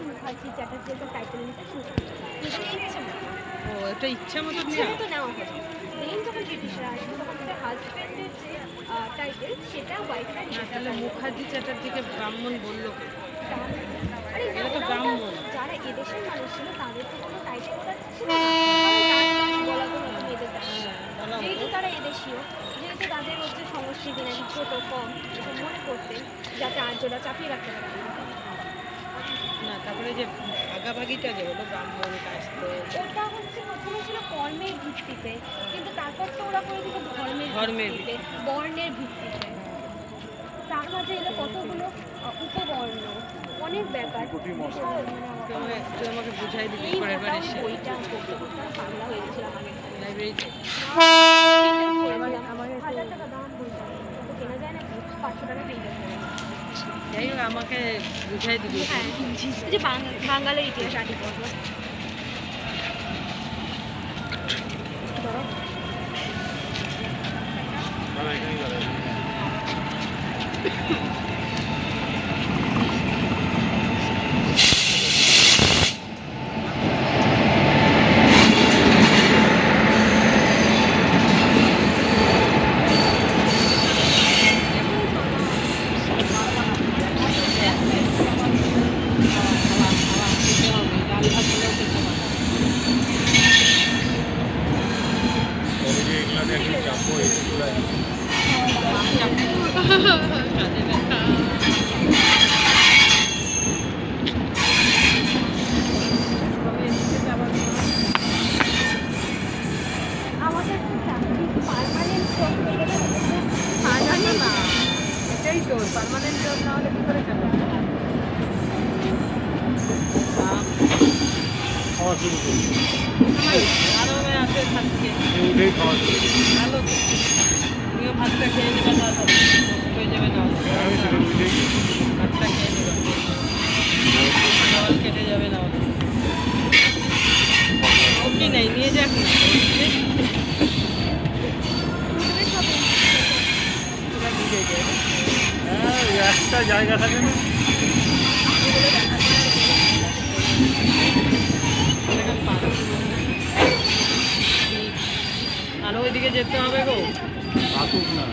মুখার্জি চ্যাটার্জি একটা টাইটেল নিতে শুরু করে, ইচ্ছে মতো। ও এটা ইচ্ছা মতো নেওয়া হলো। দেন যখন ব্রিটিশরা আসে তখন তাদের হাজব্যান্ডের যে টাইটেল সেটা ওয়াইফের। তাহলে মুখার্জি চ্যাটার্জিকে ব্রাহ্মণ বললো কে? আরে এটা তো ব্রাহ্মণ। যারা এদেশের মানুষ ছিল তাদের তো কোনো টাইটেল ছিল না, বলা তো হতো মেয়েদের যেহেতু তারা এদেশীয়, যেহেতু তাদের হচ্ছে সংস্কৃতি নাকি ছোটো কম এসব মনে করতেন, যাতে আর্যরা চাপিয়ে রাখতে পারে না। তারপরে যে ভাগাভাগিটা যে হলো ব্রাহ্মণ কাস্তে, ওটা হচ্ছে প্রথমে ছিল কর্মের ভিত্তিতে, কিন্তু তারপর তো ওরা করে দিল ধর্মের ভিত্তিতে, বর্ণের ভিত্তিতে। তার মাঝে এলো কতগুলো উপবর্ণ, অনেক ব্যাপার। তুই আমাকে বুঝাই দিবি পরের বার এসে। বইটা পড়তে পড়তে পাগলা হয়ে গেছিলাম আগে লাইব্রেরিতে। আমার 1000 টাকা দাম বইটা, তো কেনা যায় না, 500 টাকা পেয়ে যাবে। যাই হোক আমাকে বুঝাই দিবি। হ্যাঁ, যে বাঙালির ইতিহাস আদি পর্ব। পার্মানেন্ট জব না হলে কি করে যাবে? খাওয়া শুরু করি আরামে আছে থাকছে উঠেই খাওয়া শুরু করি। ভালো তো। তুমিও ভাতটা খেয়ে নেবে, তাড়াতাড়ি হয়ে যাবে না? আমি সেটা বুঝেই ভাতটা খেয়ে নেবে, জল কেটে যাবে না? অমনি নেই, নিয়ে যাক না। তোরা বুঝে যাবে। হ্যাঁ একটা জায়গা থাকে না। আরো ওইদিকে যেতে হবে গো। আসুক না।